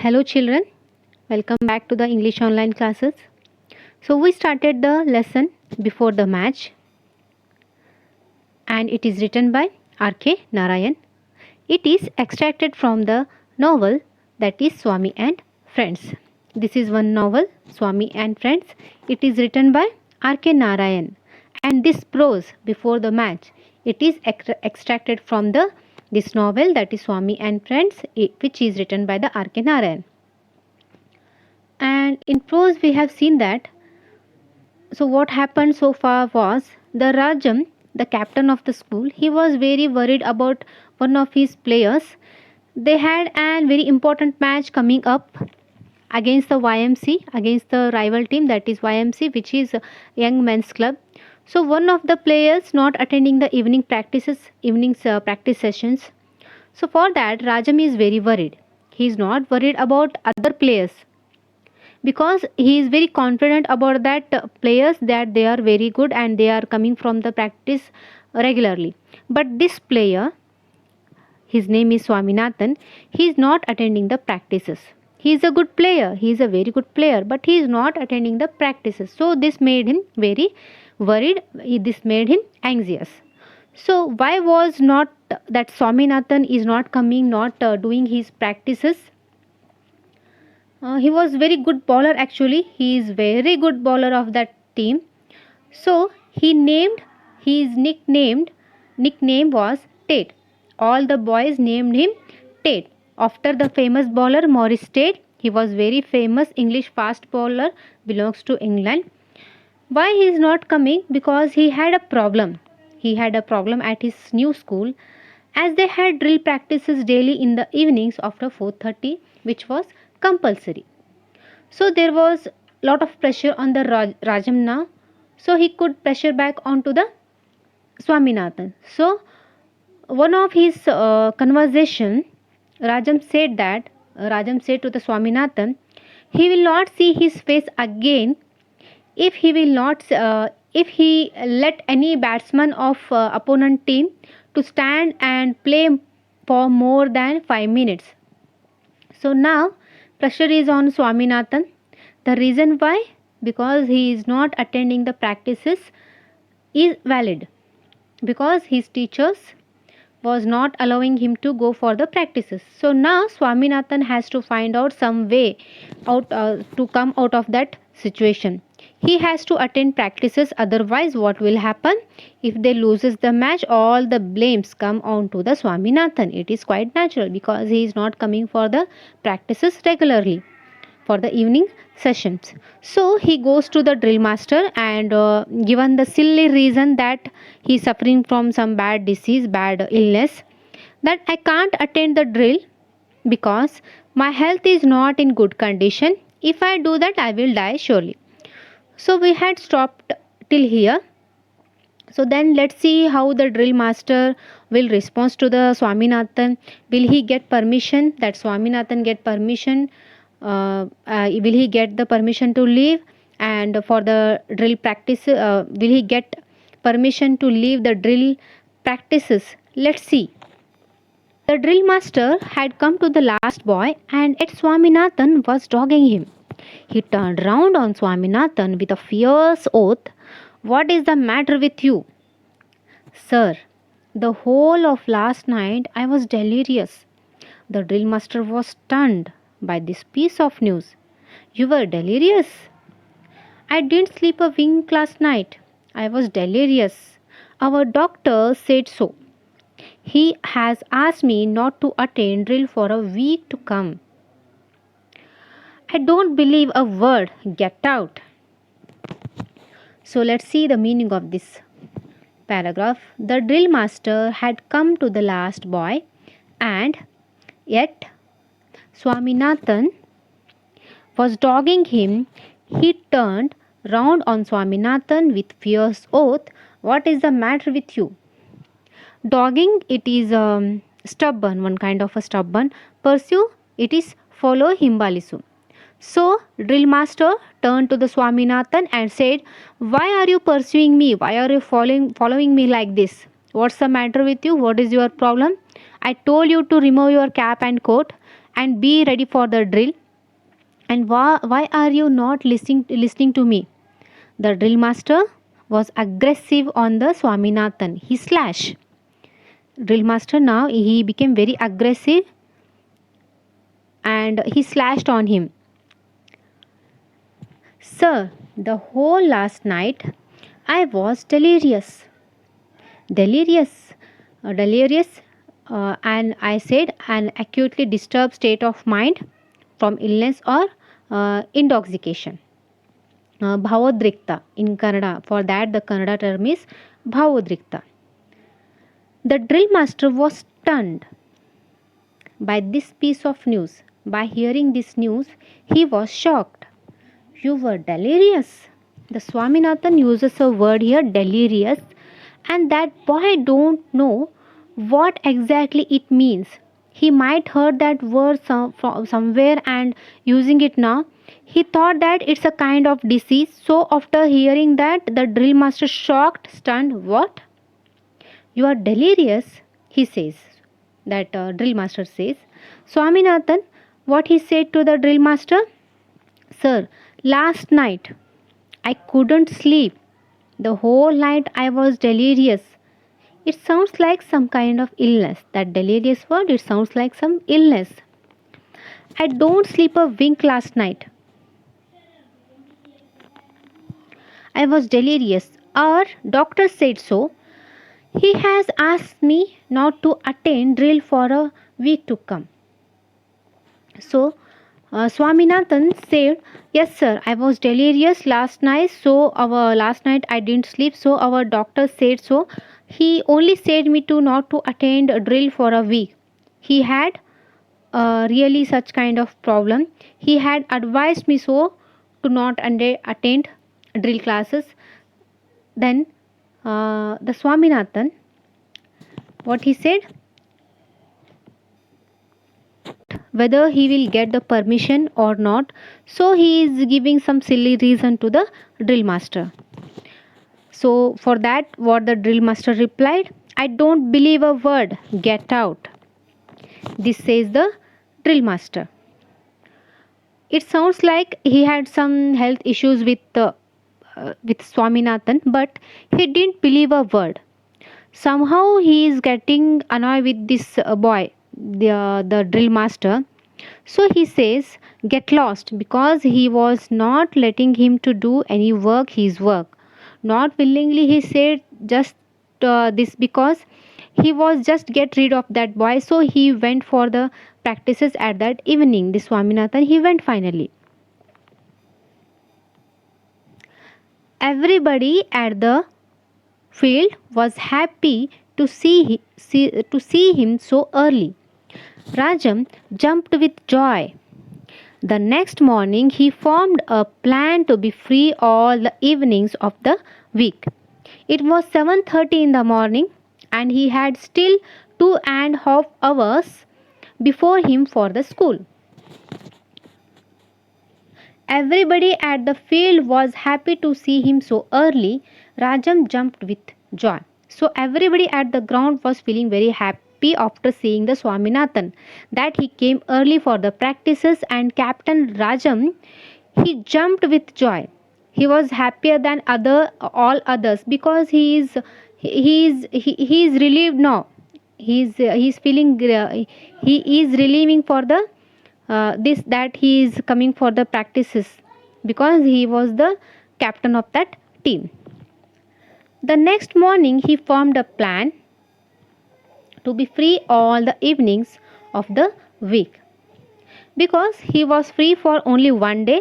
Hello children, welcome back to the English online classes. So we started the lesson before the match and it is written by R.K. Narayan. It is extracted from the novel that is Swami and Friends. This is one novel, Swami and Friends. It is written by R.K. Narayan and this prose before the match, it is extracted from this novel that is Swami and Friends, which is written by the R.K. Narayan. And in prose we have seen that. So what happened so far was the Rajam, the captain of the school, he was very worried about one of his players. They had a very important match coming up against the YMC, against the rival team that is YMC, which is a young men's club. So one of the players not attending the evening practice sessions. So for that Rajam is very worried. He is not worried about other players because he is very confident about that players that they are very good and they are coming from the practice regularly, but this player, his name is Swaminathan, he is not attending the practices. He is a good player, he is a very good player, but he is not attending the practices. So this made him very worried, this made him anxious. So why was not that Swaminathan is not coming, not doing his practices? He was very good bowler actually. He is very good bowler of that team. So he named his nickname was Tate. All the boys named him Tate after the famous bowler Maurice Tate. He was very famous English fast bowler, belongs to England. Why he is not coming? Because he had a problem. He had a problem at his new school as they had drill practices daily in the evenings after 4:30, which was compulsory. So there was lot of pressure on the Rajam now. So he could pressure back onto the Swaminathan. So one of his conversation, Rajam said to the Swaminathan, he will not see his face again if he let any batsman of opponent team to stand and play for more than 5 minutes. So now pressure is on Swaminathan. The reason why? Because he is not attending the practices is valid. Because his teachers was not allowing him to go for the practices. So now Swaminathan has to find out some way out to come out of that situation. He has to attend practices, otherwise what will happen? If they loses the match, all the blames come on to the Swaminathan. It is quite natural because he is not coming for the practices regularly for the evening sessions. So he goes to the drill master and given the silly reason that he is suffering from some bad disease, bad illness, that I can't attend the drill because my health is not in good condition. If I do that, I will die surely. So we had stopped till here. So then let's see how the drill master will respond to the Swaminathan. Will he get permission? That Swaminathan get permission? Will he get the permission to leave? And for the drill practice, will he get permission to leave the drill practices? Let's see. The drill master had come to the last boy and yet Swaminathan was dogging him. He turned round on Swaminathan with a fierce oath. What is the matter with you? Sir, the whole of last night I was delirious. The drill master was stunned by this piece of news. You were delirious? I didn't sleep a wink last night. I was delirious. Our doctor said so. He has asked me not to attend drill for a week to come. I don't believe a word. Get out. So let's see the meaning of this paragraph. The drill master had come to the last boy and yet Swaminathan was dogging him. He turned round on Swaminathan with fierce oath. What is the matter with you? Dogging, it is stubborn, one kind of a stubborn. Pursue, it is follow himbalisu. So drill master turned to the Swaminathan and said, why are you pursuing me? Why are you following me like this? What's the matter with you? What is your problem? I told you to remove your cap and coat and be ready for the drill. And why are you not listening to me? The drill master was aggressive on the Swaminathan. He slashed. Drill master now he became very aggressive and he slashed on him. Sir, the whole last night I was delirious. Delirious. Delirious. And I said an acutely disturbed state of mind from illness or intoxication. Bhavodrikta in Kannada. For that, the Kannada term is Bhavodrikta. The drill master was stunned by this piece of news. By hearing this news, he was shocked. You were delirious. The Swaminathan uses a word here, delirious, and that boy don't know what exactly it means. He might heard that word from somewhere and using it now. He thought that it's a kind of disease. So after hearing that, the drill master shocked, stunned. What? You are delirious, he says. That drill master says. Swaminathan, what he said to the drill master? Sir, last night I couldn't sleep. The whole night I was delirious. It sounds like some kind of illness. That delirious word, it sounds like some illness. I don't sleep a wink last night. I was delirious. Our doctor said so. He has asked me not to attend drill for a week to come. So, Swaminathan said, "Yes, sir, I was delirious last night. So, our last night I didn't sleep. So, our doctor said so. He only said me to not to attend a drill for a week. He had really such kind of problem. He had advised me so to not attend drill classes." Then the Swaminathan, what he said, whether he will get the permission or not. So he is giving some silly reason to the drill master. So for that, what the drill master replied, I don't believe a word. Get out. This says the drill master. It sounds like he had some health issues with Swaminathan, but he didn't believe a word. Somehow he is getting annoyed with this boy, the drill master. So he says, get lost, because he was not letting him to do any work, his work. Not willingly he said just this because he was just get rid of that boy. So he went for the practices at that evening. This Swaminathan, he went finally. Everybody at the field was happy to to see him so early. Rajam jumped with joy. The next morning he formed a plan to be free all the evenings of the week. It was 7:30 in the morning and he had still 2.5 hours before him for the school. Everybody at the field was happy to see him so early. Rajam jumped with joy. So everybody at the ground was feeling very happy after seeing the Swaminathan, that he came early for the practices, and Captain Rajam, he jumped with joy. He was happier than all others because he is relieved now. He's feeling he is relieving for the this that he is coming for the practices because he was the captain of that team. The next morning he formed a plan to be free all the evenings of the week. Because he was free for only one day,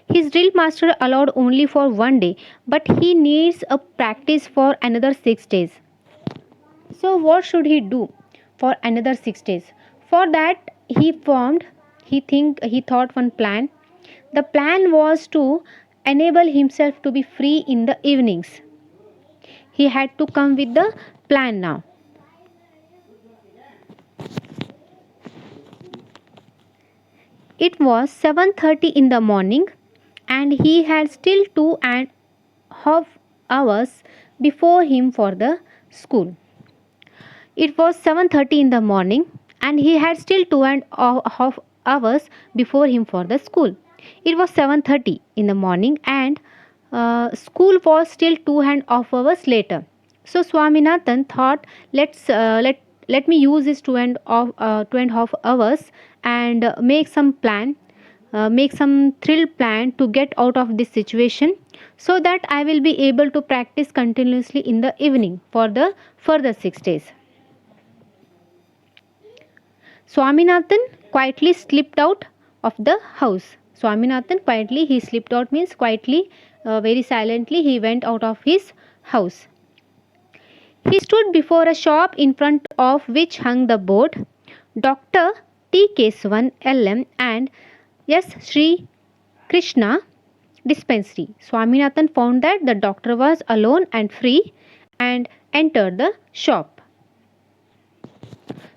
his drill master allowed only for one day, but he needs a practice for another 6 days. So what should he do for another 6 days? For that he thought one plan. The plan was to enable himself to be free in the evenings. He had to come with the plan now. It was 7:30 in the morning and he had still 2.5 hours before him for the school. It was 7:30 in the morning and he had still 2.5 hours before him for the school. It was 7:30 in the morning, and school was still 2.5 hours later. So Swaminathan thought, let me use this 2.5 hours and make some thrill plan to get out of this situation, so that I will be able to practice continuously in the evening for the further 6 days. Swaminathan quietly slipped out of the house. Swaminathan quietly, he slipped out means quietly, very silently, he went out of his house. He stood before a shop in front of which hung the board Dr. T. Kesavan LM and S. Sri Krishna Dispensary. Swaminathan found that the doctor was alone and free and entered the shop.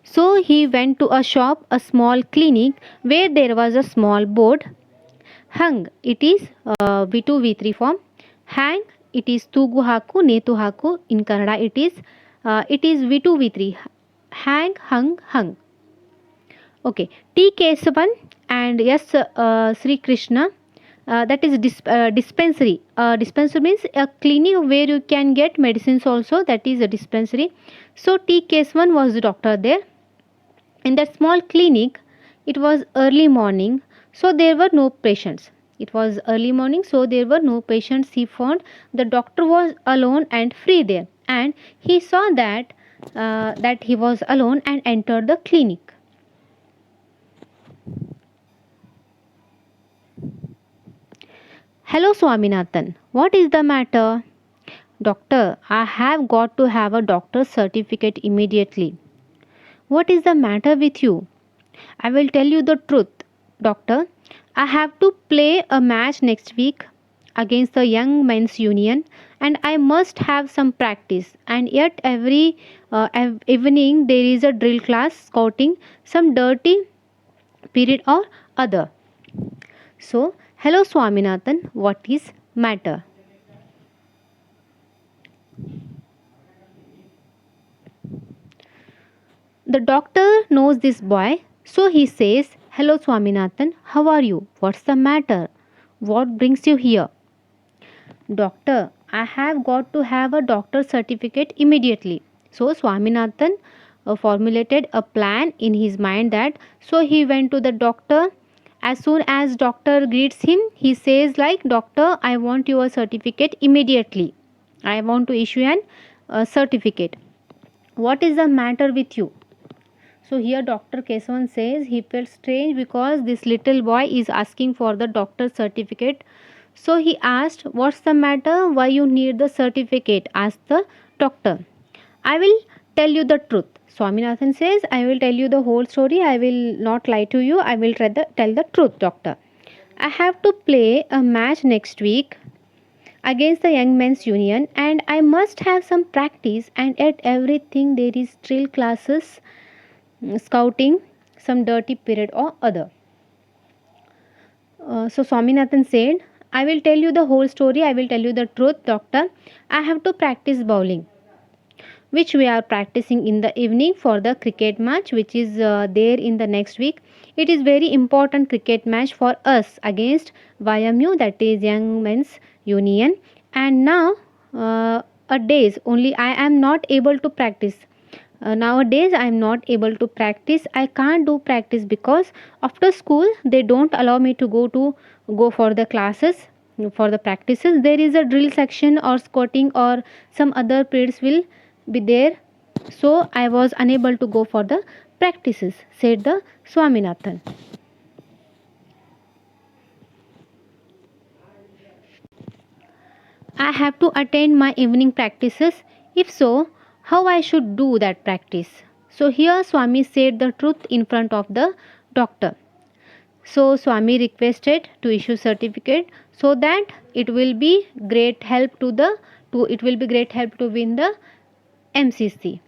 So he went to a shop, a small clinic, where there was a small board hung. It is V2 V3 form. Hang, it is tugu haku, netu haku. In Kannada it is V2 V3. Hang, hung, hung. Okay. T. Kesavan and yes, Sri Krishna. That is dispensary. Dispensary means a clinic where you can get medicines also. That is a dispensary. So T. Kesavan was the doctor there. In that small clinic, it was early morning, so there were no patients. It was early morning, so there were no patients. He found the doctor was alone and free there, and he saw that he was alone and entered the clinic. Hello, Swaminathan. What is the matter? Doctor, I have got to have a doctor's certificate immediately. What is the matter with you? I will tell you the truth, doctor. I have to play a match next week against the Young Men's Union, and I must have some practice. And yet, every evening there is a drill class, scouting, some dirty period or other. So, hello Swaminathan, what is matter? The doctor knows this boy, so he says, hello Swaminathan, how are you? What's the matter? What brings you here? Doctor, I have got to have a doctor's certificate immediately. So Swaminathan formulated a plan in his mind that so he went to the doctor. As soon as doctor greets him, he says like, doctor, I want your certificate immediately. I want to issue an certificate. What is the matter with you? So here Dr. Kesavan says he felt strange because this little boy is asking for the doctor's certificate. So he asked, what's the matter? Why you need the certificate? Asked the doctor. I will tell you the truth. Swaminathan says, I will tell you the whole story. I will not lie to you. I will tell the truth, doctor. I have to play a match next week against the Young Men's Union, and I must have some practice, and at everything there is drill classes, scouting, some dirty period or other. So Swaminathan said, I will tell you the whole story. I will tell you the truth, doctor. I have to practice bowling, which we are practicing in the evening for the cricket match, which is there in the next week. It is very important cricket match for us against YMU, that is Young Men's Union. And now, a days only I am not able to practice. Nowadays I am not able to practice. I can't do practice because after school they don't allow me to go for the classes, for the practices. There is a drill section or squatting or some other periods will be there, so I was unable to go for the practices, said the Swaminathan. I have to attend my evening practices. If so, how I should do that practice? So here Swami said the truth in front of the doctor. So Swami requested to issue certificate so that it will be great help to win the MCC.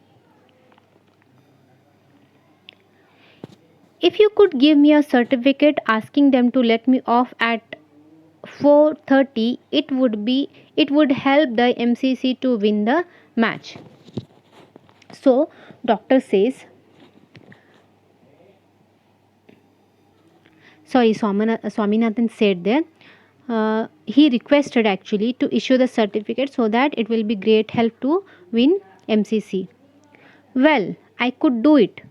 If you could give me a certificate asking them to let me off at 4:30, it would help the MCC to win the match. So doctor says, Swaminathan said there. He requested actually to issue the certificate so that it will be great help to win MCC. Well, I could do it,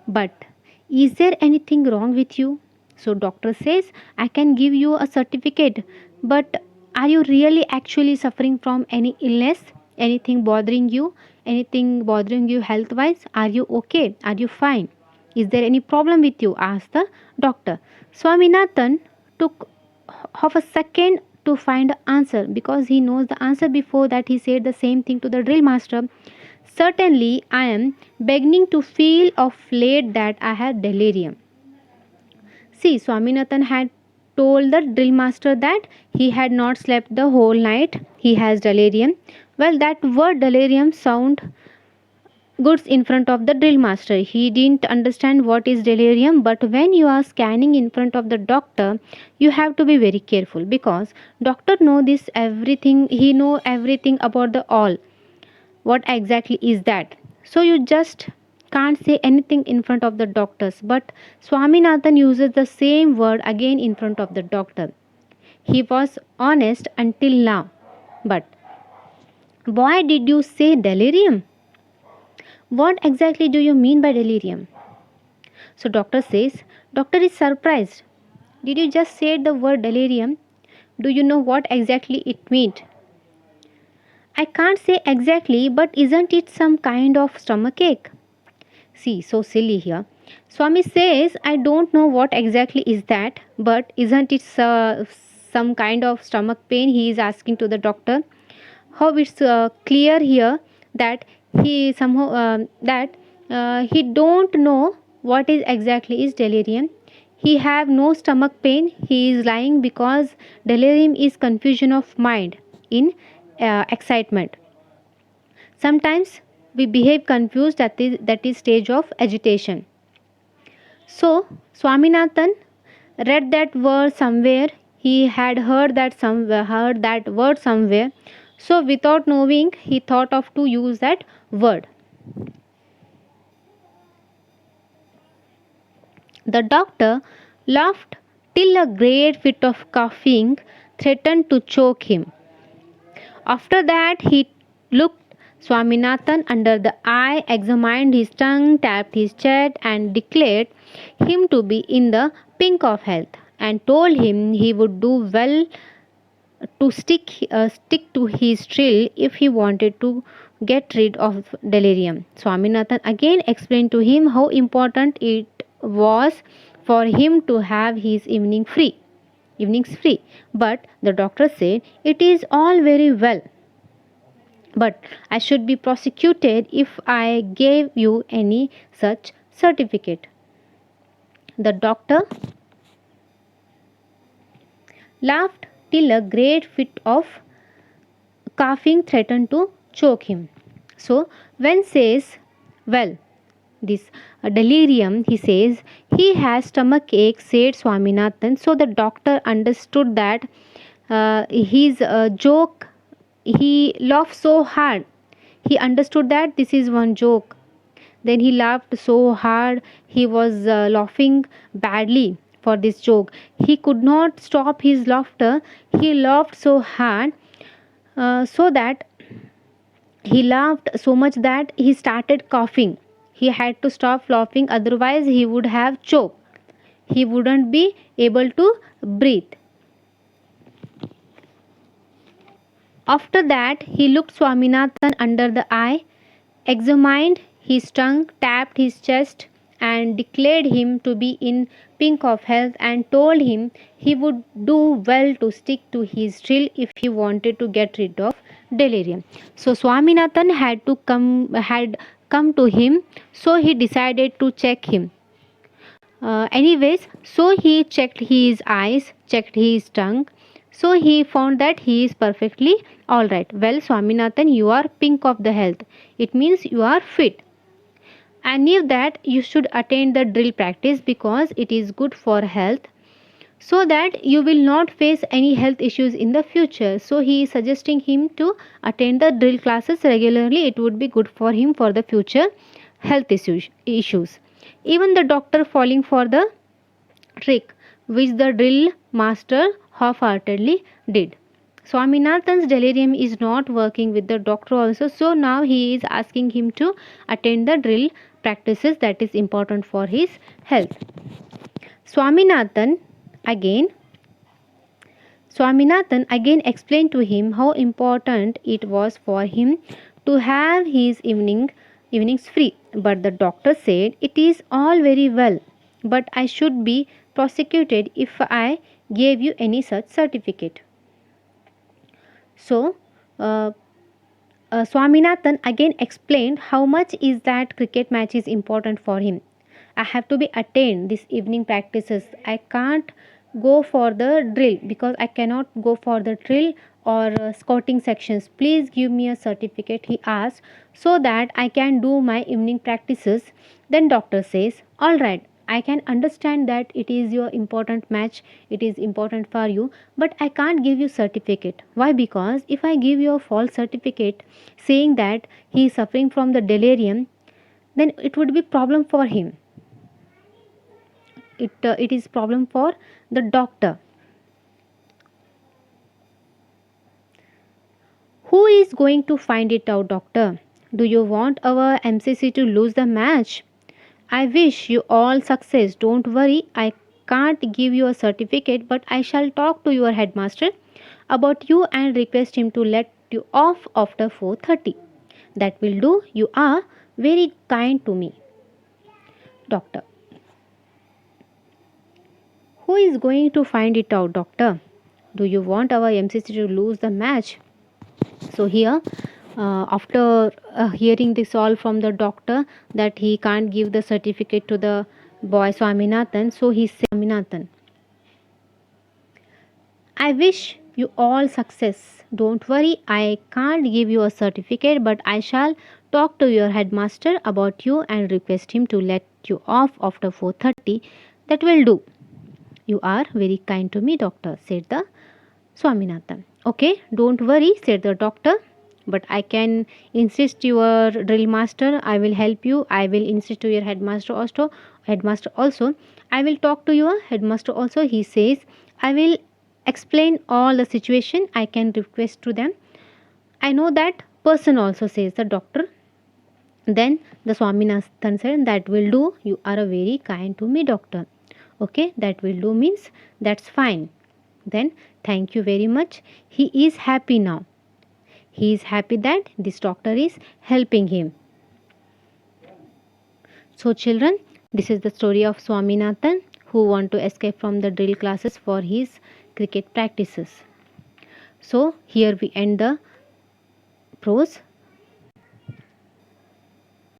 but is there anything wrong with you? So doctor says, I can give you a certificate, but are you really actually suffering from any illness? Anything bothering you? Anything bothering you health wise? Are you okay? Are you fine? Is there any problem with you? Asked the doctor. Swaminathan took half a second to find the answer because he knows the answer. Before that, he said the same thing to the drill master. Certainly, I am beginning to feel of late that I had delirium. See, Swaminathan had told the drill master that he had not slept the whole night. He has delirium. Well, that word delirium sound goods in front of the drill master. He didn't understand what is delirium, but when you are scanning in front of the doctor, you have to be very careful because doctor know this everything. He know everything about the all. What exactly is that? So you just can't say anything in front of the doctors. But Swaminathan uses the same word again in front of the doctor. He was honest until now. But why did you say delirium? What exactly do you mean by delirium? So doctor says, doctor is surprised. Did you just say the word delirium? Do you know what exactly it means? I can't say exactly, but isn't it some kind of stomach ache? See, so silly here. Swami says, I don't know what exactly is that, but isn't it some kind of stomach pain? He is asking to the doctor. How it's clear here that he somehow he don't know what is exactly is delirium. He have no stomach pain. He is lying because delirium is confusion of mind in excitement. Sometimes we behave confused at that is stage of agitation. So Swaminathan read that word somewhere. He had heard that word somewhere. So without knowing, he thought of to use that word. The doctor laughed till a great fit of coughing threatened to choke him. After that, he looked Swaminathan under the eye, examined his tongue, tapped his chest, and declared him to be in the pink of health, and told him he would do well to stick to his drill if he wanted to get rid of delirium. Swaminathan again explained to him how important it was for him to have his evenings free. But the doctor said it is all very well, but I should be prosecuted if I gave you any such certificate. The doctor laughed till a great fit of coughing threatened to choke him. So, when says, well, this delirium, he says, he has stomach ache, said Swaminathan. So, the doctor understood that his joke, he laughed so hard. He understood that this is one joke. Then he laughed so hard, he was laughing badly for this joke. He could not stop his laughter. He laughed so hard so that he laughed so much that he started coughing. He had to stop laughing, otherwise, he would have choked. He wouldn't be able to breathe. After that, he looked Swaminathan under the eye, examined his tongue, tapped his chest, and declared him to be in pink of health, and told him he would do well to stick to his drill if he wanted to get rid of delirium. So Swaminathan had come to him, so he decided to check him. Anyways, so he checked his eyes, checked his tongue. So he found that he is perfectly alright. Well, Swaminathan, you are pink of the health. It means you are fit. I knew that you should attend the drill practice because it is good for health, so that you will not face any health issues in the future. So he is suggesting him to attend the drill classes regularly. It would be good for him for the future health issues. even the doctor falling for the trick which the drill master half-heartedly did. Swaminathan's delirium is not working with the doctor also, so now he is asking him to attend the drill practices that is important for his health. Swaminathan again Swaminathan again explained to him how important it was for him to have his evenings free. But the doctor said, "It is all very well, but I should be prosecuted if I gave you any such certificate." So, uh, Swaminathan again explained how much is that cricket match is important for him. I have to be attend this evening practices. I can't go for the drill because I cannot go for the drill or scouting sections. Please give me a certificate, he asked, so that I can do my evening practices. Then doctor says, all right, I can understand that it is your important match, it is important for you, but I can't give you certificate. Why? Because if I give you a false certificate saying that he is suffering from the delirium, then it would be problem for him. It is problem for the doctor. Who is going to find it out, doctor? Do you want our MCC to lose the match? I wish you all success. Don't worry, I can't give you a certificate, but I shall talk to your headmaster about you and request him to let you off after 4:30. That will do. You are very kind to me, doctor. Who is going to find it out, doctor? Do you want our MCC to lose the match? So here, after hearing this all from the doctor that he can't give the certificate to the boy Swaminathan, so he said, Swaminathan, I wish you all success. Don't worry, I can't give you a certificate, but I shall talk to your headmaster about you and request him to let you off after 4:30. That will do. You are very kind to me, doctor, said the Swaminathan. Okay, don't worry, said the doctor. But I can insist your drill master. I will help you. I will insist to your headmaster also. Headmaster also. I will talk to your headmaster also. He says, I will explain all the situation. I can request to them. I know that person also, says the doctor. Then the Swaminathan said, that will do. You are a very kind to me, doctor. Okay, that will do means that's fine. Then thank you very much. He is happy now. He is happy that this doctor is helping him. So children, this is the story of Swaminathan who want to escape from the drill classes for his cricket practices. So here we end the prose.